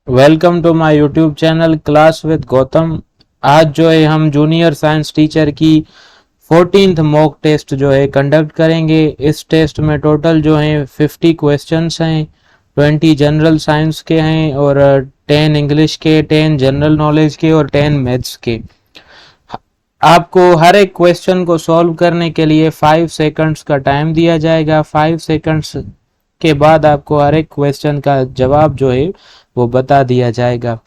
Welcome to my YouTube channel class with Gautam. आज जो है हम जूनियर साइंस टीचर की 14th मॉक टेस्ट जो है कंडक्ट करेंगे। इस टेस्ट में टोटल जो है 50 क्वेश्चंस हैं, 20 जनरल साइंस के हैं और 10 इंग्लिश के, 10 जनरल नॉलेज के और 10 मैथ्स के। आपको हर एक क्वेश्चन को सॉल्व करने के लिए 5 सेकंड्स का टाइम दिया जाएगा। 5 सेकंड्स के बाद आपको हर एक क्वेश्चन का जवाब जो है वो बता दिया जाएगा।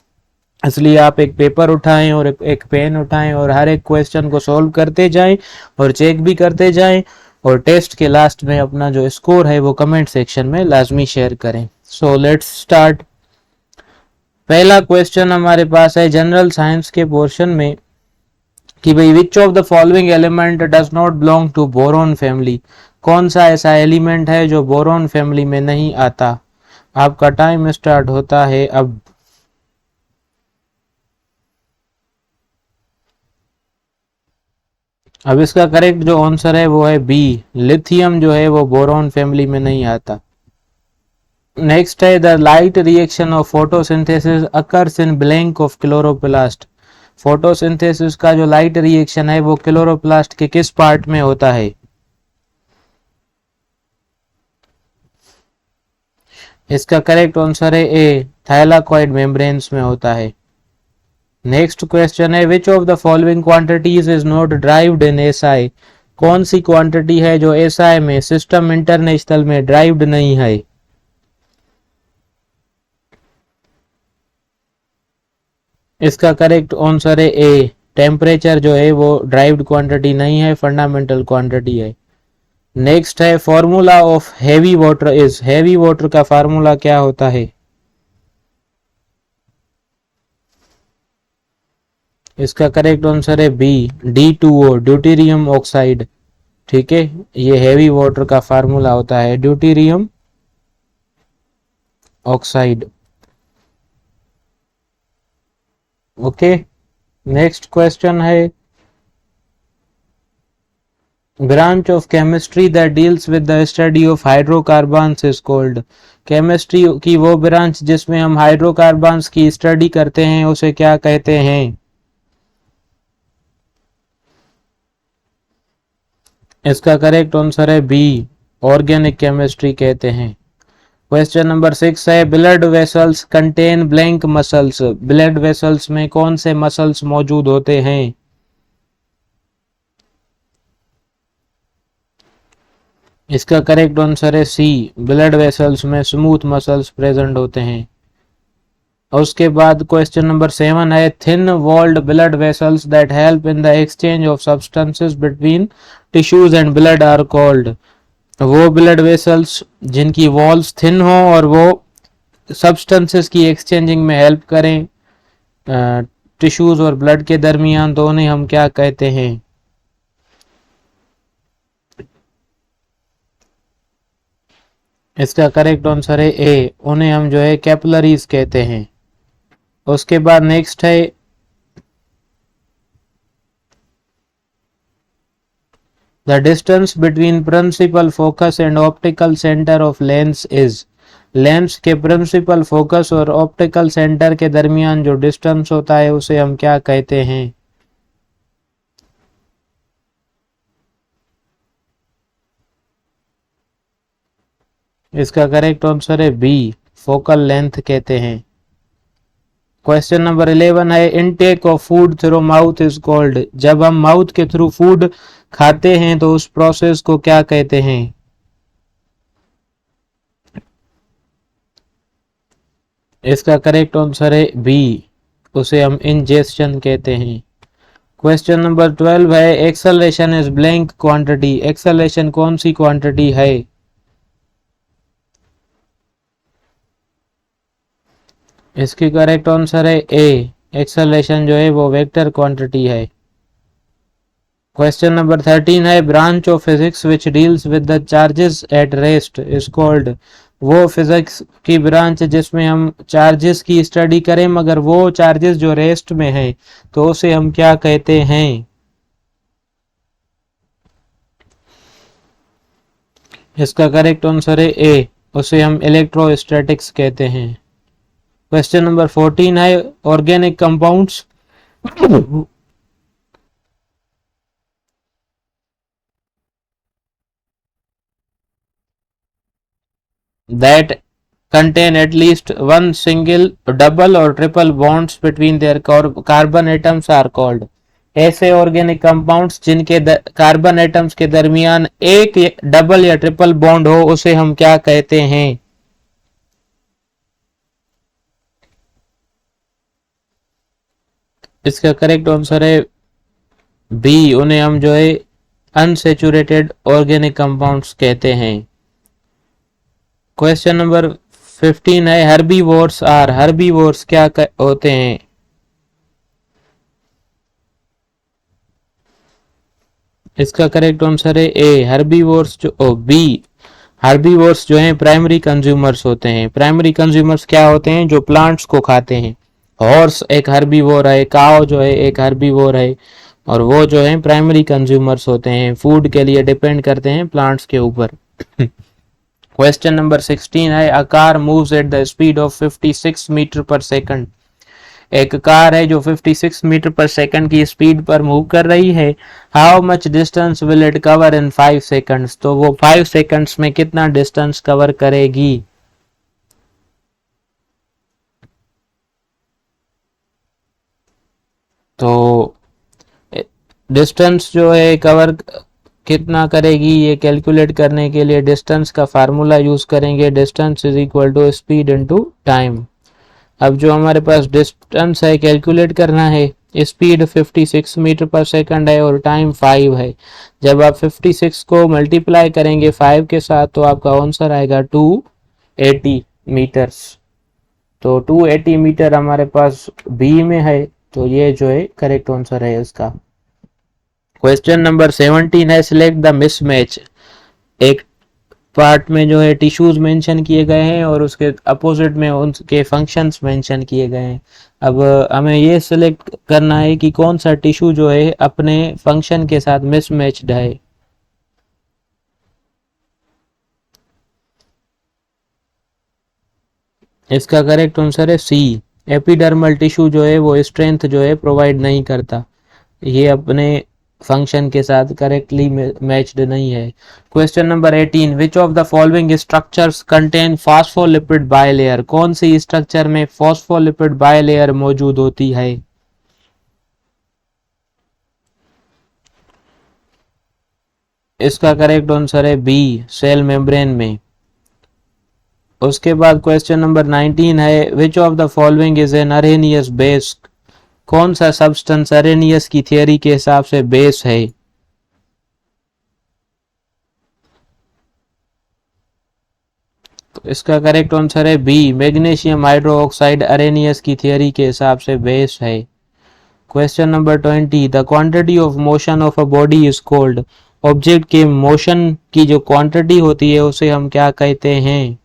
इसलिए आप एक पेपर उठाएं और एक पेन उठाएं और हर एक क्वेश्चन को सॉल्व करते जाएं और चेक भी करते जाएं और टेस्ट के लास्ट में अपना जो स्कोर है वो कमेंट सेक्शन में लाजमी शेयर करें। So let's start. पहला क्वेश्चन हमारे पास है जनरल साइंस के पोर्शन में कि भाई which of the following element does not belong to boron family. कौन सा ऐसा एलिमेंट है जो बोरोन फैमिली में नहीं आता। आपका टाइम स्टार्ट होता है अब। अब इसका करेक्ट जो आंसर है वो है बी, लिथियम जो है वो बोरोन फैमिली में नहीं आता। नेक्स्ट है the light reaction of photosynthesis occurs in blank of chloroplast. Photosynthesis का जो लाइट रिएक्शन है वो क्लोरोप्लास्ट के किस पार्ट में होता है। इसका करेक्ट आंसर है ए, थाइलाकॉइड मेम्ब्रेन्स में होता है। नेक्स्ट क्वेश्चन है which of the following quantities is not derived in SI. कौन सी क्वांटिटी है जो एसआई में सिस्टम इंटरनेशनल में ड्राइव्ड नहीं है। इसका करेक्ट आंसर है ए, टेम्परेचर जो है वो ड्राइव्ड क्वांटिटी नहीं है, फंडामेंटल क्वांटिटी है। नेक्स्ट है formula of heavy water is. Heavy water का फार्मूला क्या होता है। इसका करेक्ट आंसर है बी, D2O, ड्यूटेरियम ऑक्साइड। ठीक है, ये हैवी वाटर का फार्मूला होता है deuterium oxide. Okay, next question है branch of chemistry that deals with the study of hydrocarbons is called. Chemistry की वो ब्रांच जिसमें हम हाइड्रोकार्बन्स की स्टडी करते हैं उसे क्या कहते हैं। इसका करेक्ट आंसर है बी, ऑर्गेनिक केमिस्ट्री कहते हैं। क्वेश्चन नंबर 6 है blood vessels contain blank muscles. Blood vessels में कौन से मसल्स मौजूद होते हैं। इसका करेक्ट आंसर है सी, ब्लड वेसल्स में स्मूथ मसल्स प्रेजेंट होते हैं। और उसके बाद क्वेश्चन नंबर 7 है thin walled blood vessels that help in the exchange of substances between tissues and blood are called. वो ब्लड वेसल्स जिनकी वॉल्स थिन हो और वो सब्सटेंसेस की एक्सचेंजिंग में हेल्प करें टिश्यूज और ब्लड के दरमियान, तो उन्हें हम क्या कहते हैं। इसका करेक्ट आंसर है ए, उन्हें हम जो है कैपिलरीज कहते हैं। उसके बाद नेक्स्ट है the distance between principal focus and optical centre of lens is. Lens के प्रिंसिपल फोकस और ऑप्टिकल सेंटर के दरमियान जो डिस्टेंस होता है उसे हम क्या कहते हैं। इसका करेक्ट आंसर है बी, फोकल लेंथ कहते हैं। क्वेश्चन नंबर 11 है intake of food through mouth is called. जब हम माउथ के थ्रू फूड खाते हैं तो उस प्रोसेस को क्या कहते हैं। इसका करेक्ट आंसर है बी, उसे हम इंजेक्शन कहते हैं। क्वेश्चन नंबर 12 है acceleration is blank quantity. Acceleration कौन सी क्वांटिटी है। इसकी करेक्ट आंसर है ए, एक्सेलरेशन जो है वो वेक्टर क्वांटिटी है। क्वेश्चन नंबर 13 है branch of physics which deals with the charges at rest is called. वो फिजिक्स की ब्रांच जिसमें हम चार्जेस की स्टडी करें मगर वो चार्जेस जो रेस्ट में है तो उसे हम क्या कहते हैं। इसका करेक्ट आंसर है ए, उसे हम इलेक्ट्रोस्टैटिक्स कहते हैं। क्वेश्चन नंबर 14 है organic compounds that contain at least one single, double or triple bonds between their carbon atoms are called. ऐसे ऑर्गेनिक कंपाउंड्स जिनके कार्बन एटम्स के दरमियान एक डबल या ट्रिपल बॉन्ड हो उसे हम क्या कहते हैं? इसका करेक्ट आंसर है बी, उन्हें हम जो है अनसेचुरेटेड ऑर्गेनिक कंपाउंड्स कहते हैं। क्वेश्चन नंबर 15 है हर्बीवोर्स आर, हर्बीवोर्स क्या होते हैं? इसका करेक्ट आंसर है ए, हर्बीवोर्स जो बी, हर्बीवोर्स जो हैं प्राइमरी कंज्यूमर्स होते हैं। प्राइमरी कंज्यूमर्स क्या होते हैं? जो प्लांट्स को खाते हैं। हॉर्स एक हर्बीवोर है, काव जो है एक हर्बीवोर है, और वो जो है प्राइमरी कंज्यूमर्स होते हैं, फूड के लिए डिपेंड करते हैं प्लांट्स के ऊपर। क्वेश्चन नंबर 16 है a car moves at the speed of 56 metre per second. एक कार है जो 56 मीटर पर सेकंड की स्पीड पर मूव कर रही है। How much distance will it cover in 5 seconds? तो वो 5 सेकंड्स में कितना डिस्टेंस कवर करेगी? तो डिस्टेंस जो है कवर कितना करेगी ये कैलकुलेट करने के लिए डिस्टेंस का फार्मूला यूज करेंगे। Distance is equal to speed into time. अब जो हमारे पास डिस्टेंस है कैलकुलेट करना है, स्पीड 56 मीटर पर सेकंड है और टाइम 5 है। जब आप 56 को मल्टीप्लाई करेंगे 5 के साथ तो आपका आंसर आएगा 280 मीटर्स। तो 280 मीटर हमारे पास बी में है, तो ये जो है करेक्ट आंसर है इसका। क्वेश्चन नंबर 17 है सिलेक्ट द मिसमैच। एक पार्ट में जो है टिश्यूज मेंशन किए गए हैं और उसके अपोजिट में उनके फंक्शंस मेंशन किए गए हैं। अब हमें ये सिलेक्ट करना है कि कौन सा टिश्यू जो है अपने फंक्शन के साथ मिसमैच्ड है। इसका करेक्ट आंसर है सी, एपिडर्मल टिश्यू जो है वो स्ट्रेंथ जो है प्रोवाइड नहीं करता, ये अपने फंक्शन के साथ करेक्टली मैच्ड नहीं है। Question number 18 which of the following structures contain phospholipid bilayer? कौन सी स्ट्रक्चर में फॉस्फोलिपिड बायलेयर मौजूद होती है? इसका करेक्ट आंसर है बी, सेल मेम्ब्रेन में। उसके बाद क्वेश्चन नंबर 19 है which of the following is an Arrhenius base? कौन सा सब्सटेंस अरेनियस की थियरी के हिसाब से बेस है? तो इसका करेक्ट आंसर है बी, मैग्नीशियम हाइड्रोक्साइड अरेनियस की थियरी के हिसाब से बेस है। Question number 20 the quantity of motion of a body is called? Object के मोशन की जो क्वांटिटी होती है उसे हम क्या कहते हैं?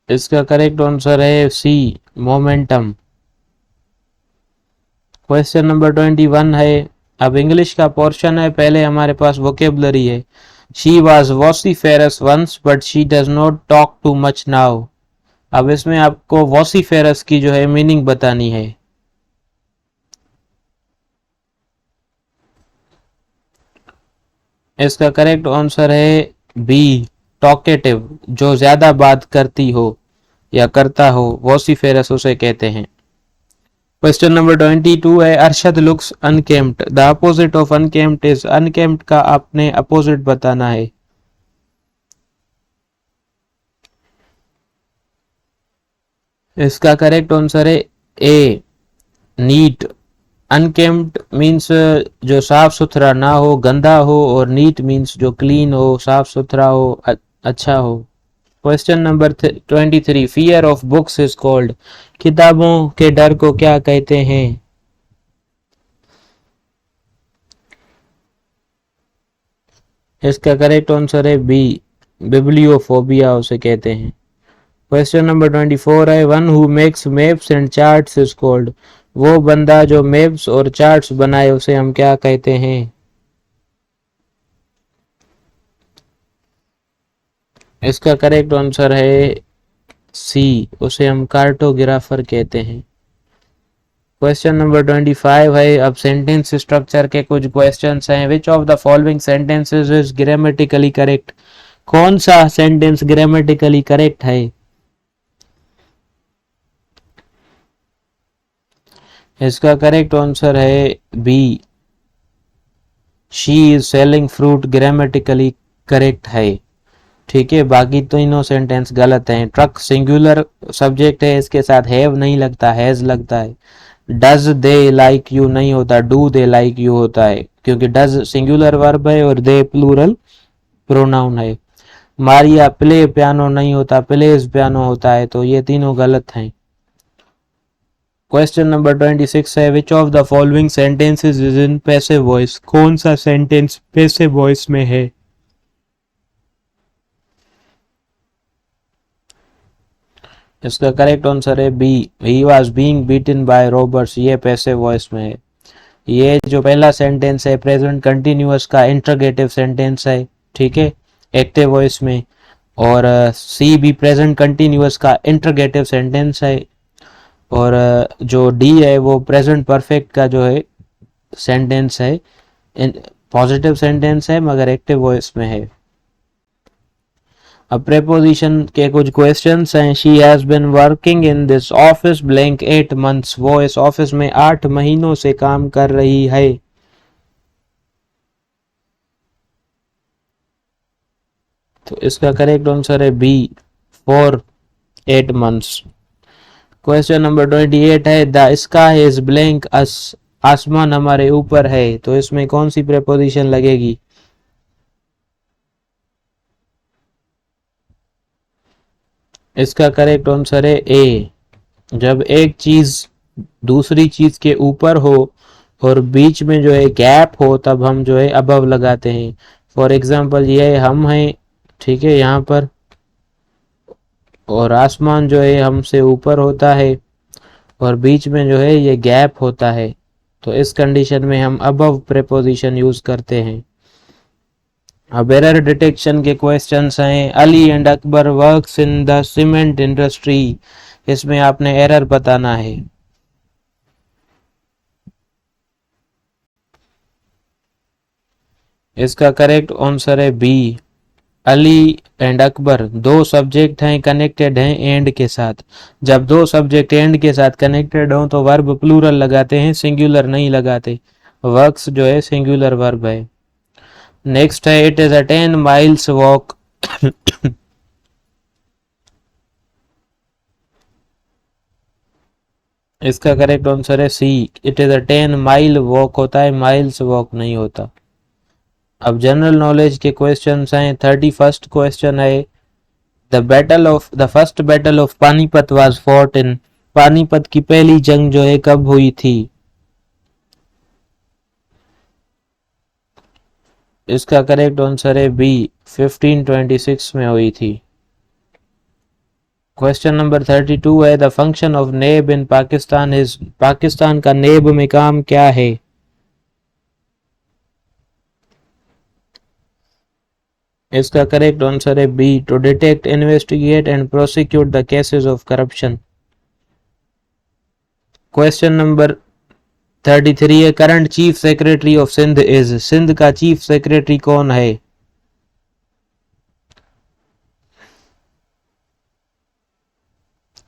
इसका करेक्ट आंसर है सी, मोमेंटम। क्वेश्चन नंबर 21 है, अब इंग्लिश का पोर्शन है, पहले हमारे पास वोकेबलरी है। She was vociferous once but she does not talk too much now. अब इसमें आपको वॉसिफेरस की जो है मीनिंग बतानी है। इसका करेक्ट आंसर है बी, टॉकेटिव, जो ज्यादा बात करती हो या करता हो, वॉसिफेरस उसे कहते हैं। क्वेश्चन नंबर 22 है Arshad looks unkempt, the opposite of unkempt is? Unkempt का आपने अपोजिट बताना है। इसका करेक्ट आंसर है ए, नीट। अनकेम्प्ड मीन्स जो साफ सुथरा ना हो, गंदा हो, और नीट मीन्स जो क्लीन हो, साफ सुथरा हो, अच्छा हो। Question number 23 fear of books is called? किताबों के डर को क्या कहते हैं? इसका करेक्ट आंसर है बी, बिब्लियोफोबिया उसे कहते हैं। क्वेश्चन नंबर 24 है one who makes maps and charts is called? वो बंदा जो मैप्स और चार्ट्स बनाए उसे हम क्या कहते हैं? इसका करेक्ट आंसर है सी, उसे हम कार्टोग्राफर कहते हैं। क्वेश्चन नंबर 25 है, अब सेंटेंस स्ट्रक्चर के कुछ क्वेश्चंस हैं। Which of the following sentences is grammatically correct? कौन सा सेंटेंस ग्रामेटिकली करेक्ट है? इसका करेक्ट आंसर है B, she is selling fruit, grammatically correct है। ठीक है, बाकी तीनों सेंटेंस गलत हैं। ट्रक सिंगुलर सब्जेक्ट है, इसके साथ हैव नहीं लगता, हैज लगता है। डज दे लाइक यू नहीं होता, डू दे लाइक यू होता है, क्योंकि डज सिंगुलर वर्ब है और दे प्लूरल प्रोनाउन है। मारिया प्ले पियानो नहीं होता, प्लेज पियानो होता है। तो ये तीनों गलत हैं। क्वेश्चन नंबर 26 है, which of the following sentences is in passive voice? कौन सा सेंटेंस पैसिव वॉइस में है? इसका करेक्ट आंसर है B, he was being beaten by robbers. ये पैसिव वॉइस में है। ये जो पहला सेंटेंस है प्रेजेंट कंटिन्यूअस का इंटरोगेटिव सेंटेंस है, ठीक है, एक्टिव वॉइस में। और सी भी प्रेजेंट कंटिन्यूअस का इंटरोगेटिव सेंटेंस है। और जो डी है वो प्रेजेंट परफेक्ट का जो है सेंटेंस है, पॉजिटिव सेंटेंस है मगर एक्टिव वॉइस में है। अब प्रेपोजिशन के कुछ क्वेश्चंस हैं। She has been working in this office blank 8 months। वो इस ऑफिस में 8 महीनों से काम कर रही है। तो इसका करेक्ट आंसर है B, for 8 months। Question number 28 है, the sky is blank us. आसमान हमारे ऊपर है। तो इसमें कौन सी प्रेपोजिशन लगेगी? इसका करेक्ट आंसर है ए, जब एक चीज दूसरी चीज के ऊपर हो और बीच में जो है गैप हो तब हम जो है अबव लगाते हैं। फॉर एग्जांपल ये हम हैं, ठीक है, यहाँ पर, और आसमान जो है हमसे ऊपर होता है और बीच में जो है ये गैप होता है। तो इस कंडीशन में हम अबव प्रेपोजिशन यूज करते हैं। अब एरर डिटेक्शन के क्वेश्चंस हैं। Ali and Akbar works in the cement industry. इसमें आपने एरर बताना है। इसका करेक्ट आंसर है बी, अली एंड अकबर दो सब्जेक्ट हैं, कनेक्टेड हैं एंड के साथ। जब दो सब्जेक्ट एंड के साथ कनेक्टेड हो तो वर्ब प्लूरल लगाते हैं, सिंगुलर नहीं लगाते। वर्क्स जो है सिंगुलर वर्ब है। नेक्स्ट है, it is a 10 miles walk. इसका करेक्ट आंसर है C, it is a 10 mile walk होता है, माइल्स वॉक नहीं होता। अब जनरल नॉलेज के क्वेश्चंस हैं। 31st क्वेश्चन है, the first battle of Panipat was fought in. Panipat की पहली जंग जो है कब हुई थी? इसका करेक्ट आंसर है बी, 1526 में हुई थी। क्वेश्चन नंबर 32 है, द फंक्शन ऑफ नेब इन पाकिस्तान इज। पाकिस्तान का नेब में काम क्या है? इसका करेक्ट आंसर है B, to detect, investigate and prosecute the cases of corruption. Question number 33 है, current chief secretary of Sindh is. Sindh का चीफ सेक्रेटरी कौन है?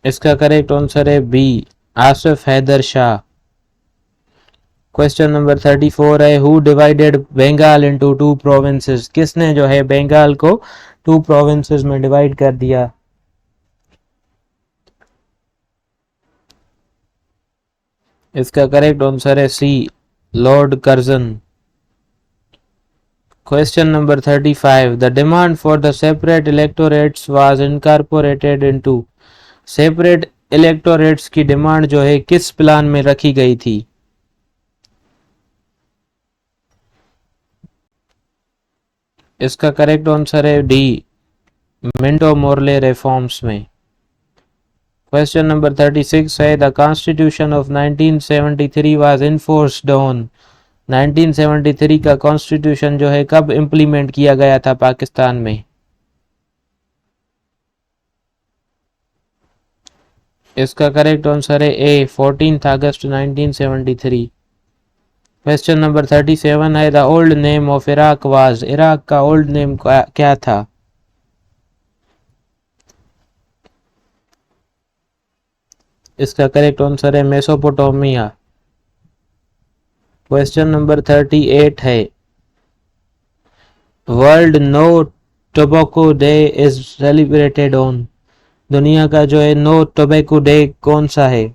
इसका करेक्ट आंसर है B, Asif Haider Shah. Question number 34 है, who divided Bengal into 2 provinces. किसने जो है बंगाल को 2 प्रोविंसेस में डिवाइड कर दिया? इसका करेक्ट आंसर है C, Lord Curzon. Question number 35, the demand for the separate electorates was incorporated into. Separate electorates की डिमांड जो है किस प्लान में रखी गई थी? इसका करेक्ट आंसर है डी, मिंटो मोर्ले रिफॉर्म्स में। क्वेश्चन नंबर 36 है, the constitution of 1973 was enforced on. 1973 का कॉन्स्टिट्यूशन जो है कब इंप्लीमेंट किया गया था पाकिस्तान में? इसका करेक्ट आंसर है ए 14 अगस्त 1973। क्वेश्चन नंबर 37 है the old name of Iraq was, Iraq का ओल्ड नेम क्या था? इसका करेक्ट आंसर है मेसोपोटामिया। क्वेश्चन नंबर 38 है world no tobacco day is celebrated on, दुनिया का जो है नो टोबैको डे कौन सा है?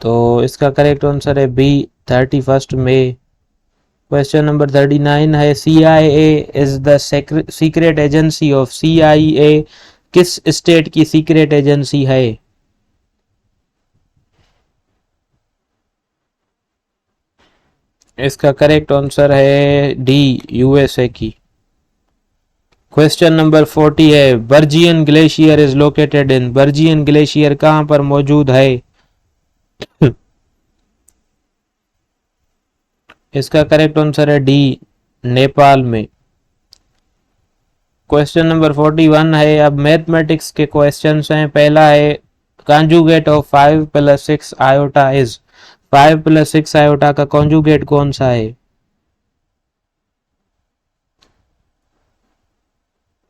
तो इसका करेक्ट आंसर है बी 31 मई। क्वेश्चन नंबर 39 है CIA is the secret agency of, CIA किस स्टेट की सीक्रेट एजेंसी है? इसका करेक्ट आंसर है डी USA की। क्वेश्चन नंबर 40 है बर्जियन ग्लेशियर इज लोकेटेड इन, बर्जियन ग्लेशियर कहां पर मौजूद है? इसका करेक्ट आंसर है डी नेपाल में। क्वेश्चन नंबर 41 है अब मैथमेटिक्स के क्वेश्चंस हैं। पहला है conjugate of 5 plus 6 iota is, 5 plus 6 iota का कॉन्जुगेट कौन सा है?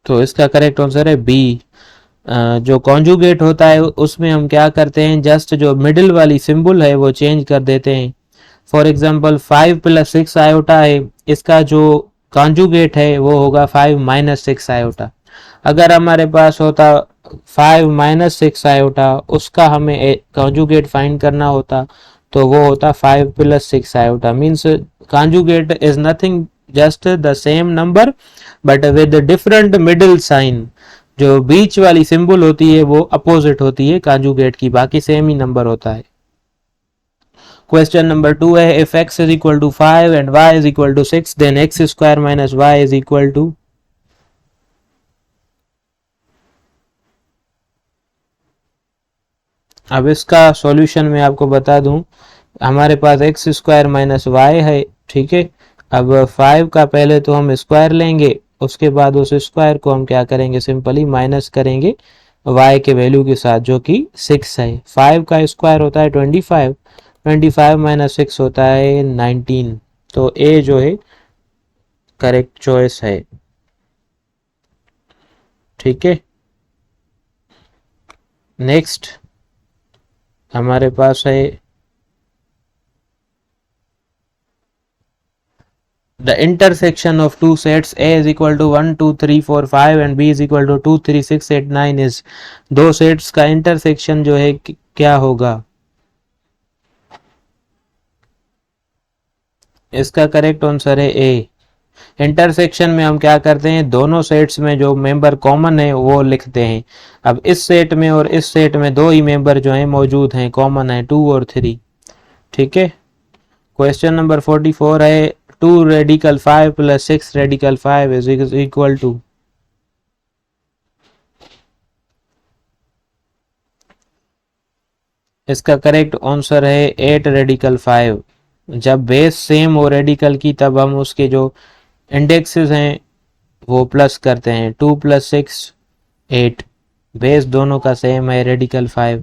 तो इसका करेक्ट आंसर है बी। जो कॉन्जुगेट होता है उसमें हम क्या करते हैं, जस्ट जो मिडिल वाली सिंबल है वो चेंज कर देते हैं। फॉर एग्जाम्पल 5 प्लस 6 आयोटा है, इसका जो कॉन्जुगेट है वो होगा 5 माइनस 6 आयोटा। अगर हमारे पास होता 5 माइनस 6 आयोटा, उसका हमें कॉन्जुगेट फाइंड करना होता तो वो होता 5 plus 6 iota. Means conjugate is nothing just the same number but with different middle sign. जो बीच वाली सिंबल होती है वो अपोजिट होती है कॉन्जुगेट की, बाकी सेम ही नंबर होता है। क्वेश्चन नंबर 2 है if x is equal to 5 and y is equal to 6 then x square minus y is equal to, अब इसका सॉल्यूशन मैं आपको बता दूं। हमारे पास एक्स स्क्वायर माइनस वाई है, ठीक है। अब 5 का पहले तो हम स्क्वायर लेंगे, उसके बाद उस स्क्वायर को हम क्या करेंगे, सिंपली माइनस करेंगे y के वैल्यू के साथ जो कि 6 है। 5 का स्क्वायर होता है 25, 25 माइनस 6 होता है 19। तो ए जो है करेक्ट चॉइस है, ठीक है। नेक्स्ट हमारे पास है the intersection of two sets A is equal to 1 2 3 4 5 and B is equal to 2 3 6 8 9 is, दो सेट्स का इंटरसेक्शन जो है क्या होगा? इसका करेक्ट आंसर है ए। इंटरसेक्शन में हम क्या करते हैं, दोनों सेट्स में जो मेंबर कॉमन है वो लिखते हैं। अब इस सेट में और इस सेट में दो ही मेंबर जो हैं मौजूद हैं, कॉमन है 2 और 3, ठीक है। क्वेश्चन नंबर 44 है 2 radical 5 plus 6 radical 5 is equal to, इसका करेक्ट आंसर है 8 रेडिकल 5। जब बेस सेम हो रेडिकल की तब हम उसके जो इंडेक्सेस हैं वो प्लस करते हैं। 2 प्लस 6 8, बेस दोनों का सेम है रेडिकल 5।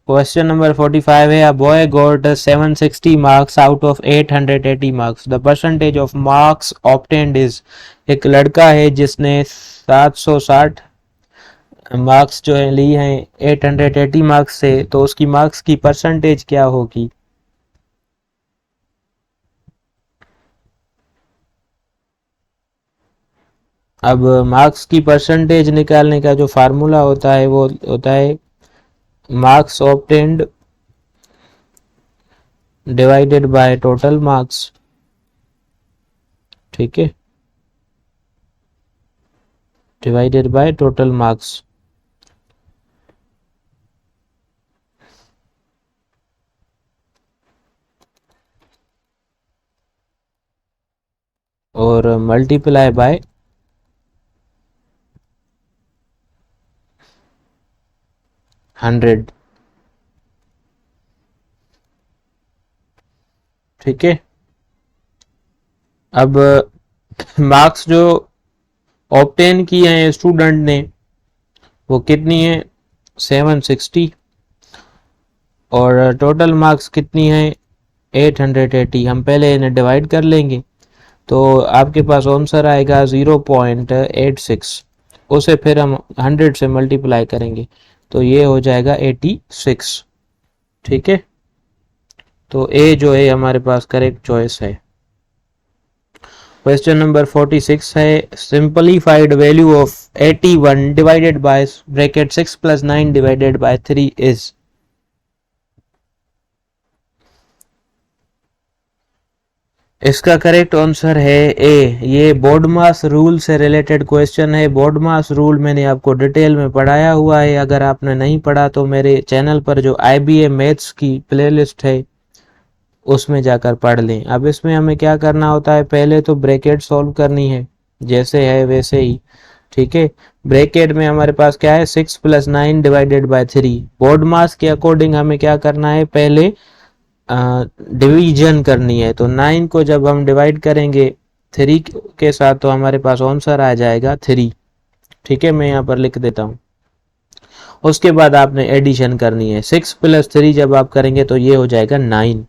क्वेश्चन नंबर 45 है a boy got 760 marks out of 880 marks, the percentage of marks obtained is, एक लड़का है जिसने 760 मार्क्स जो है ली हैं 880 मार्क्स से, तो उसकी मार्क्स की परसेंटेज क्या होगी? अब मार्क्स की परसेंटेज निकालने का जो फार्मूला होता है वो होता है marks obtained divided by total marks, ठीक है, डिवाइडेड बाय टोटल मार्क्स। और मल्टीप्लाई बाय 100, ठीक है। अब मार्क्स जो ऑब्टेन की है स्टूडेंट ने वो कितनी है 760 और टोटल मार्क्स कितनी है 880। हम पहले इन्हें डिवाइड कर लेंगे तो आपके पास आंसर आएगा 0.86, उसे फिर हम 100 से मल्टीप्लाई करेंगे तो ये हो जाएगा 86। ठीक है, तो ए जो है हमारे पास करेक्ट चॉइस है। क्वेश्चन नंबर 46 है simplified value of 81 divided by bracket 6 plus 9 divided by 3 is. इसका करेक्ट आंसर है ए। ये बोर्डमास रूल से रिलेटेड क्वेश्चन है। बोर्डमास रूल मैंने आपको डिटेल में पढ़ाया हुआ है, अगर आपने नहीं पढ़ा तो मेरे चैनल पर जो IBA मैथ्स की प्लेलिस्ट है उसमें जाकर पढ़ लें। अब इसमें हमें क्या करना होता है, पहले तो ब्रैकेट सॉल्व करनी है जैसे है वैसे ही। ठीक है, ब्रैकेट में हमारे पास क्या है 6 प्लस 9 डिवाइडेड बाय 3। बोर्ड मास के अकॉर्डिंग हमें क्या करना है, पहले डिवीजन करनी है। तो 9 को जब हम डिवाइड करेंगे 3 के साथ तो हमारे पास आंसर आ जाएगा 3। ठीक है, मैं यहाँ पर लिख देता हूँ। उसके बाद आपने एडिशन करनी है, 6 प्लस 3 जब आप करेंगे तो ये हो जाएगा 9।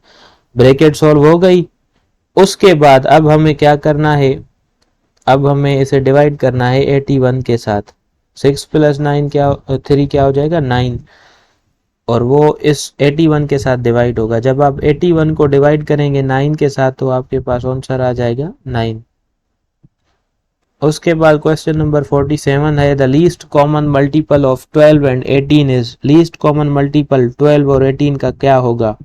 ब्रैकेट सॉल्व हो गई। उसके बाद अब हमें क्या करना है, अब हमें इसे डिवाइड करना है 81 के साथ। 6 प्लस 9 क्या 3 क्या हो जाएगा 9 और वो इस 81 के साथ डिवाइड होगा। जब आप 81 को डिवाइड करेंगे 9 के साथ तो आपके पास आंसर आ जाएगा 9। उसके बाद क्वेश्चन नंबर 47 है the least common multiple of 12 and 18 is. Least common multiple 12 और 18 का क्या होगा।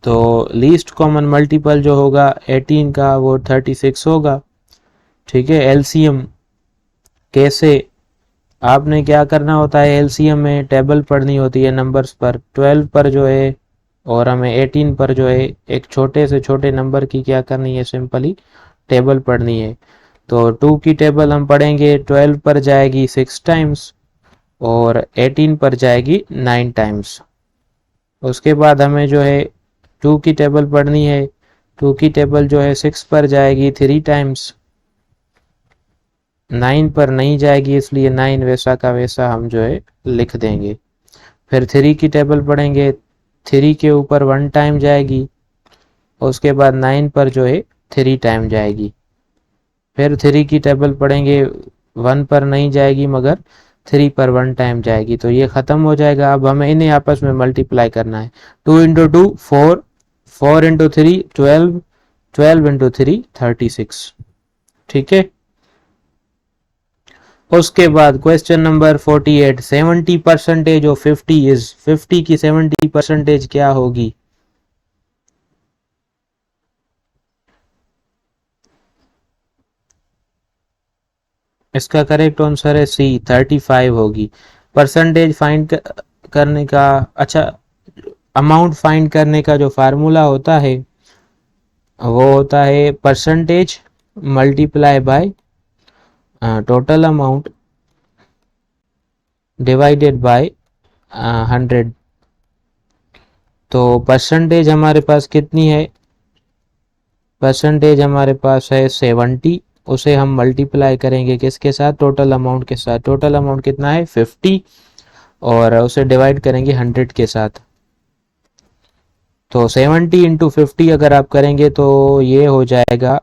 तो लीस्ट कॉमन मल्टीपल जो होगा 18 का वो 36 होगा। ठीक है, एलसीएम कैसे, आपने क्या करना होता है, एलसीएम में टेबल पढ़नी होती है नंबर्स पर। 12 पर जो है और हमें 18 पर जो है एक छोटे से छोटे नंबर की क्या करनी है, सिंपली टेबल पढ़नी है। तो 2 की टेबल हम पढ़ेंगे, 12 पर जाएगी 6 टाइम्स और 18 पर जाएगी 9 टाइम्स। उसके बाद हमें जो है 2 की टेबल पढ़नी है, 2 की टेबल जो है 6 पर जाएगी 3 टाइम्स, 9 पर नहीं जाएगी इसलिए 9 वैसा का वैसा हम जो है लिख देंगे। फिर 3 की टेबल पढ़ेंगे, 3 के ऊपर 1 टाइम जाएगी, उसके बाद 9 पर जो है 3 टाइम जाएगी। फिर 3 की टेबल पढ़ेंगे, 1 पर नहीं जाएगी मगर 3 पर 1 टाइम जाएगी। तो ये खत्म हो जाएगा। अब हमें इन्हें आपस में मल्टीप्लाई करना है। 2 इंटू 2 4, 4 इंटू 3 12, 12 इंटू 3 36। ठीक है, उसके बाद क्वेश्चन नंबर 48 70% ऑफ 50 इज। 50 की 70% क्या होगी। इसका करेक्ट आंसर है सी 35 होगी। परसेंटेज फाइंड करने का, अच्छा, अमाउंट फाइंड करने का जो फार्मूला होता है वो होता है percentage multiply by total amount divided by 100। तो परसेंटेज हमारे पास कितनी है, परसेंटेज हमारे पास है 70, उसे हम मल्टीप्लाई करेंगे किसके साथ, टोटल अमाउंट के साथ। टोटल अमाउंट कितना है 50 और उसे डिवाइड करेंगे 100 के साथ। तो 70 इंटू 50 अगर आप करेंगे तो ये हो जाएगा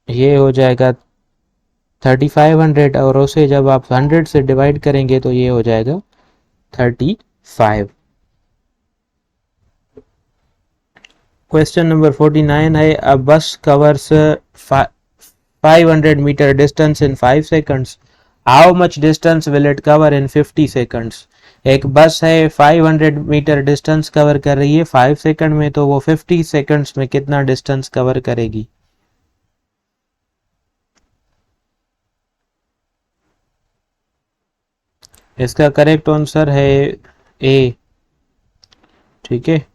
3500 और उसे जब आप 100 से डिवाइड करेंगे तो ये हो जाएगा 35। क्वेश्चन नंबर 49 है a bus covers 500 metre distance in 5 seconds, how much distance will it cover in 50 seconds. एक बस है 500 मीटर डिस्टेंस कवर कर रही है 5 सेकंड में, तो वो 50 सेकंड्स में कितना डिस्टेंस कवर करेगी। इसका करेक्ट आंसर है ए। ठीक है,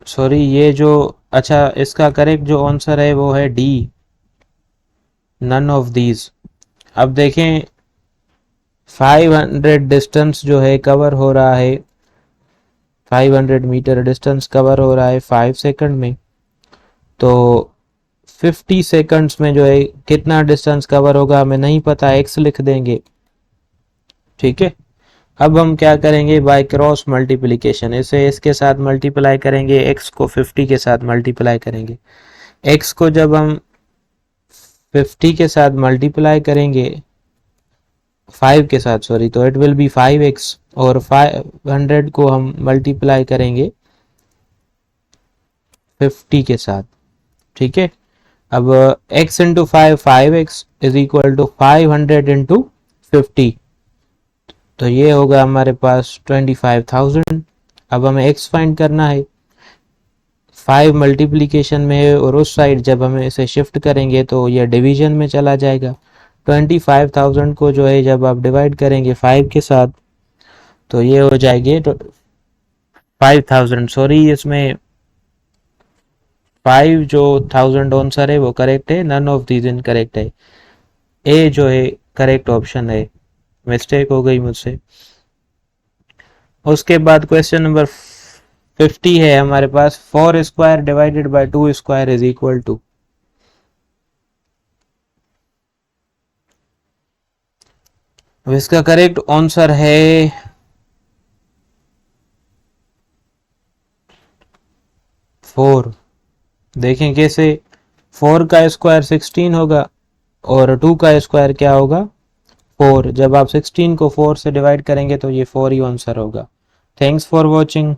सॉरी ये जो, अच्छा, इसका करेक्ट जो आंसर है वो है डी, नन ऑफ दीज। अब देखें 500 डिस्टेंस जो है कवर हो रहा है 500 मीटर डिस्टेंस कवर हो रहा है 5 सेकंड में, तो 50 सेकंड्स में जो है कितना डिस्टेंस कवर होगा हमें नहीं पता, x लिख देंगे। ठीक है, अब हम क्या करेंगे, बाय क्रॉस मल्टीप्लिकेशन, इसे इसके साथ मल्टीप्लाई करेंगे, x को 50 के साथ मल्टीप्लाई करेंगे। x को जब हम 50 के साथ मल्टीप्लाई करेंगे, 5 के साथ सॉरी, तो इट विल बी 5x, और 500 को हम मल्टीप्लाई करेंगे 50 के साथ। ठीक है, अब x into 5 5x is equal to 500 into 50, तो ये होगा हमारे पास 25,000। अब हमें x फाइंड करना है, 5 मल्टीप्लिकेशन में है और उस साइड जब हमें इसे शिफ्ट करेंगे तो ये डिवीजन में चला जाएगा। 25,000 को जो है जब आप डिवाइड करेंगे 5 के साथ तो ये हो जाएगी 5,000, सॉरी इसमें 5 जो 1000 आंसर है वो करेक्ट है, नन ऑफ दीज इनकरेक्ट है, ए जो है करेक्ट ऑप्शन है, मिस्टेक हो गई मुझसे। उसके बाद क्वेश्चन नंबर 50 है हमारे पास, 4 square divided by 2 square is equal to, अब इसका करेक्ट आंसर है 4। देखें कैसे, 4 का स्क्वायर 16 होगा और 2 का स्क्वायर क्या होगा 4, जब आप 16 को 4 से डिवाइड करेंगे तो ये 4 ही आंसर होगा। Thanks for watching.